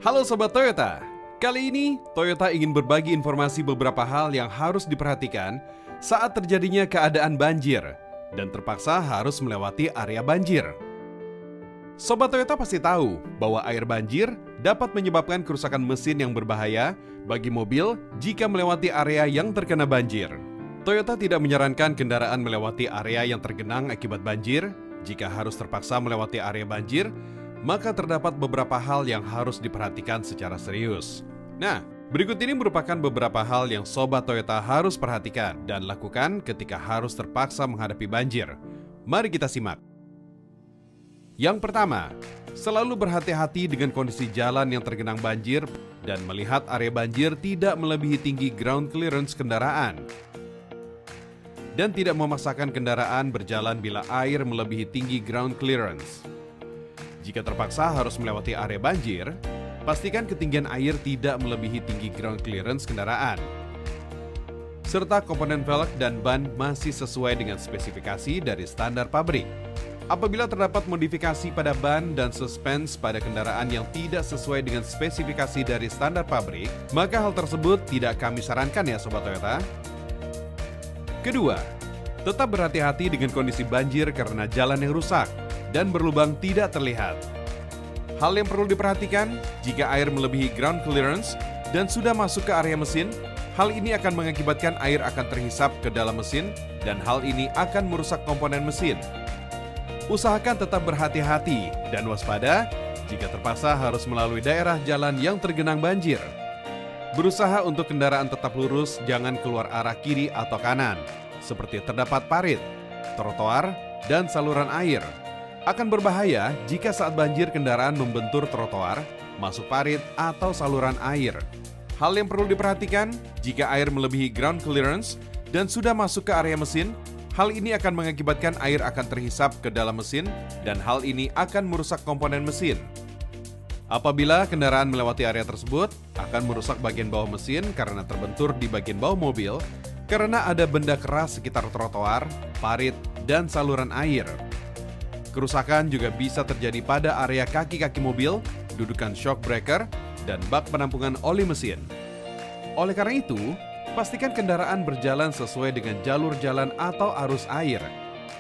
Halo Sobat Toyota, kali ini Toyota ingin berbagi informasi beberapa hal yang harus diperhatikan saat terjadinya keadaan banjir dan terpaksa harus melewati area banjir. Sobat Toyota pasti tahu bahwa air banjir dapat menyebabkan kerusakan mesin yang berbahaya bagi mobil jika melewati area yang terkena banjir. Toyota tidak menyarankan kendaraan melewati area yang tergenang akibat banjir. Jika harus terpaksa melewati area banjir, maka terdapat beberapa hal yang harus diperhatikan secara serius. Nah, berikut ini merupakan beberapa hal yang Sobat Toyota harus perhatikan dan lakukan ketika harus terpaksa menghadapi banjir. Mari kita simak. Yang pertama, selalu berhati-hati dengan kondisi jalan yang tergenang banjir dan melihat area banjir tidak melebihi tinggi ground clearance kendaraan. Dan tidak memaksakan kendaraan berjalan bila air melebihi tinggi ground clearance. Jika terpaksa harus melewati area banjir, pastikan ketinggian air tidak melebihi tinggi ground clearance kendaraan. Serta komponen velg dan ban masih sesuai dengan spesifikasi dari standar pabrik. Apabila terdapat modifikasi pada ban dan suspens pada kendaraan yang tidak sesuai dengan spesifikasi dari standar pabrik, maka hal tersebut tidak kami sarankan ya Sobat Toyota. Kedua, tetap berhati-hati dengan kondisi banjir karena jalan yang rusak dan berlubang tidak terlihat. Hal yang perlu diperhatikan, jika air melebihi ground clearance dan sudah masuk ke area mesin, hal ini akan mengakibatkan air akan terhisap ke dalam mesin dan hal ini akan merusak komponen mesin. Usahakan tetap berhati-hati dan waspada jika terpaksa harus melalui daerah jalan yang tergenang banjir. Berusaha untuk kendaraan tetap lurus, jangan keluar arah kiri atau kanan, seperti terdapat parit, trotoar, dan saluran air. Akan berbahaya jika saat banjir kendaraan membentur trotoar, masuk parit, atau saluran air. Hal yang perlu diperhatikan, jika air melebihi ground clearance dan sudah masuk ke area mesin, hal ini akan mengakibatkan air akan terhisap ke dalam mesin dan hal ini akan merusak komponen mesin. Apabila kendaraan melewati area tersebut, akan merusak bagian bawah mesin karena terbentur di bagian bawah mobil karena ada benda keras sekitar trotoar, parit, dan saluran air. Kerusakan juga bisa terjadi pada area kaki-kaki mobil, dudukan shock breaker, dan bak penampungan oli mesin. Oleh karena itu, pastikan kendaraan berjalan sesuai dengan jalur jalan atau arus air.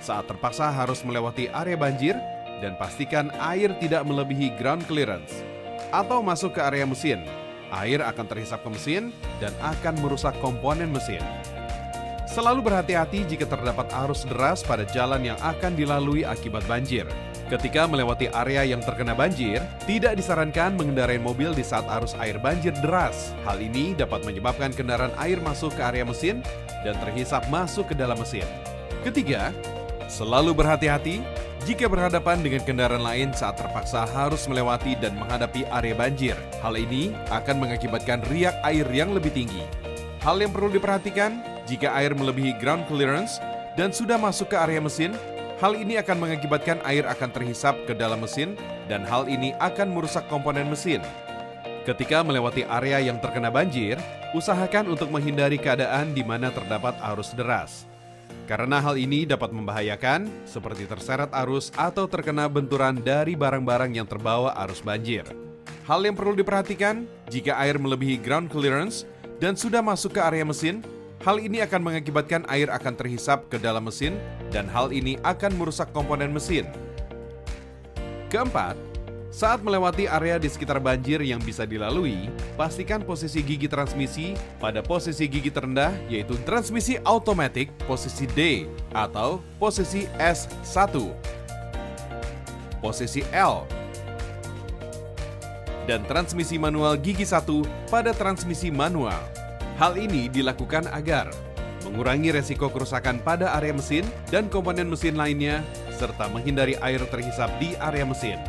Saat terpaksa harus melewati area banjir, dan pastikan air tidak melebihi ground clearance atau masuk ke area mesin. Air akan terhisap ke mesin dan akan merusak komponen mesin. Selalu berhati-hati jika terdapat arus deras pada jalan yang akan dilalui akibat banjir. Ketika melewati area yang terkena banjir, tidak disarankan mengendarai mobil di saat arus air banjir deras. Hal ini dapat menyebabkan kendaraan air masuk ke area mesin dan terhisap masuk ke dalam mesin. Ketiga, selalu berhati-hati jika berhadapan dengan kendaraan lain saat terpaksa harus melewati dan menghadapi area banjir. Hal ini akan mengakibatkan riak air yang lebih tinggi. Hal yang perlu diperhatikan, jika air melebihi ground clearance dan sudah masuk ke area mesin, hal ini akan mengakibatkan air akan terhisap ke dalam mesin dan hal ini akan merusak komponen mesin. Ketika melewati area yang terkena banjir, usahakan untuk menghindari keadaan di mana terdapat arus deras. Karena hal ini dapat membahayakan, seperti terseret arus atau terkena benturan dari barang-barang yang terbawa arus banjir. Hal yang perlu diperhatikan, jika air melebihi ground clearance dan sudah masuk ke area mesin, hal ini akan mengakibatkan air akan terhisap ke dalam mesin dan hal ini akan merusak komponen mesin. Keempat, saat melewati area di sekitar banjir yang bisa dilalui, pastikan posisi gigi transmisi pada posisi gigi terendah yaitu transmisi automatic posisi D atau posisi S1, posisi L, dan transmisi manual gigi 1 pada transmisi manual. Hal ini dilakukan agar mengurangi resiko kerusakan pada area mesin dan komponen mesin lainnya, serta menghindari air terhisap di area mesin.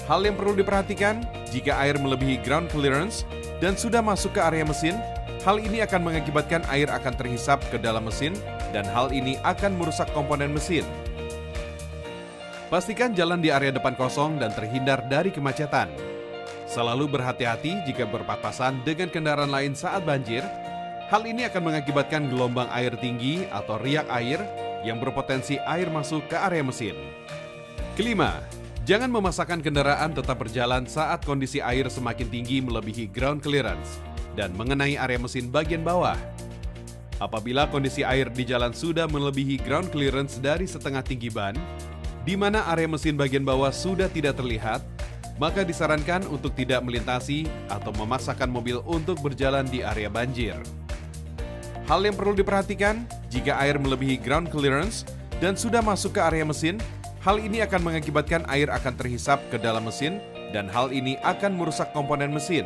Hal yang perlu diperhatikan, jika air melebihi ground clearance dan sudah masuk ke area mesin, hal ini akan mengakibatkan air akan terhisap ke dalam mesin dan hal ini akan merusak komponen mesin. Pastikan jalan di area depan kosong dan terhindar dari kemacetan. Selalu berhati-hati jika berpapasan dengan kendaraan lain saat banjir. Hal ini akan mengakibatkan gelombang air tinggi atau riak air yang berpotensi air masuk ke area mesin. Kelima, Jangan memaksakan kendaraan tetap berjalan saat kondisi air semakin tinggi melebihi ground clearance dan mengenai area mesin bagian bawah. Apabila kondisi air di jalan sudah melebihi ground clearance dari setengah tinggi ban, di mana area mesin bagian bawah sudah tidak terlihat, maka disarankan untuk tidak melintasi atau memaksakan mobil untuk berjalan di area banjir. Hal yang perlu diperhatikan, jika air melebihi ground clearance dan sudah masuk ke area mesin, hal ini akan mengakibatkan air akan terhisap ke dalam mesin dan hal ini akan merusak komponen mesin.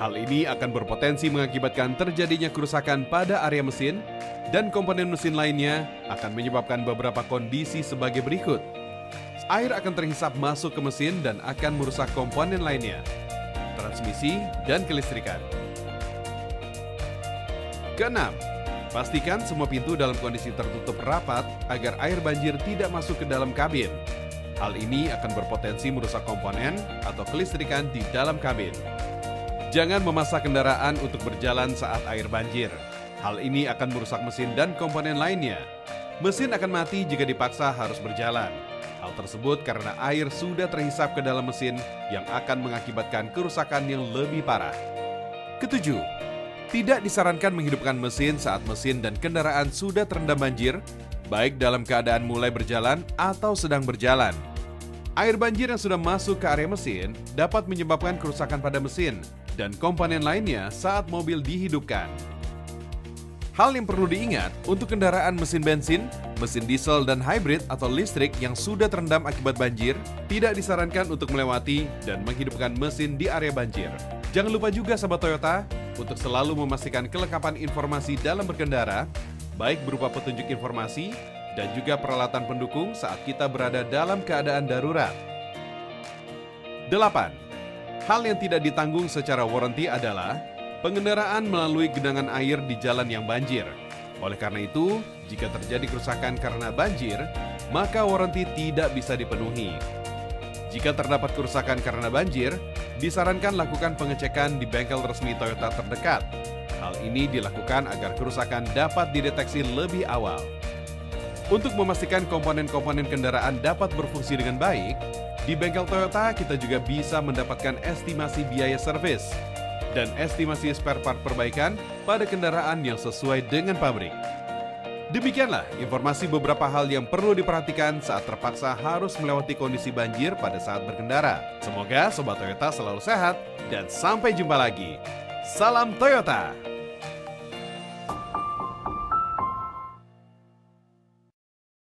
Hal ini akan berpotensi mengakibatkan terjadinya kerusakan pada area mesin dan komponen mesin lainnya akan menyebabkan beberapa kondisi sebagai berikut. Air akan terhisap masuk ke mesin dan akan merusak komponen lainnya, transmisi, dan kelistrikan. Keenam, pastikan semua pintu dalam kondisi tertutup rapat agar air banjir tidak masuk ke dalam kabin. Hal ini akan berpotensi merusak komponen atau kelistrikan di dalam kabin. Jangan memaksa kendaraan untuk berjalan saat air banjir. Hal ini akan merusak mesin dan komponen lainnya. Mesin akan mati jika dipaksa harus berjalan. Hal tersebut karena air sudah terhisap ke dalam mesin yang akan mengakibatkan kerusakan yang lebih parah. Ketujuh, tidak disarankan menghidupkan mesin saat mesin dan kendaraan sudah terendam banjir, baik dalam keadaan mulai berjalan atau sedang berjalan. Air banjir yang sudah masuk ke area mesin dapat menyebabkan kerusakan pada mesin dan komponen lainnya saat mobil dihidupkan. Hal yang perlu diingat untuk kendaraan mesin bensin, mesin diesel dan hybrid atau listrik yang sudah terendam akibat banjir, tidak disarankan untuk melewati dan menghidupkan mesin di area banjir. Jangan lupa juga sahabat Toyota untuk selalu memastikan kelengkapan informasi dalam berkendara, baik berupa petunjuk informasi dan juga peralatan pendukung saat kita berada dalam keadaan darurat. 8. Hal yang tidak ditanggung secara warranty adalah pengendaraan melalui genangan air di jalan yang banjir. Oleh karena itu, jika terjadi kerusakan karena banjir, maka warranty tidak bisa dipenuhi. Jika terdapat kerusakan karena banjir, disarankan lakukan pengecekan di bengkel resmi Toyota terdekat. Hal ini dilakukan agar kerusakan dapat dideteksi lebih awal. Untuk memastikan komponen-komponen kendaraan dapat berfungsi dengan baik, di bengkel Toyota kita juga bisa mendapatkan estimasi biaya servis dan estimasi spare part perbaikan pada kendaraan yang sesuai dengan pabrik. Demikianlah informasi beberapa hal yang perlu diperhatikan saat terpaksa harus melewati kondisi banjir pada saat berkendara. Semoga Sobat Toyota selalu sehat dan sampai jumpa lagi. Salam Toyota!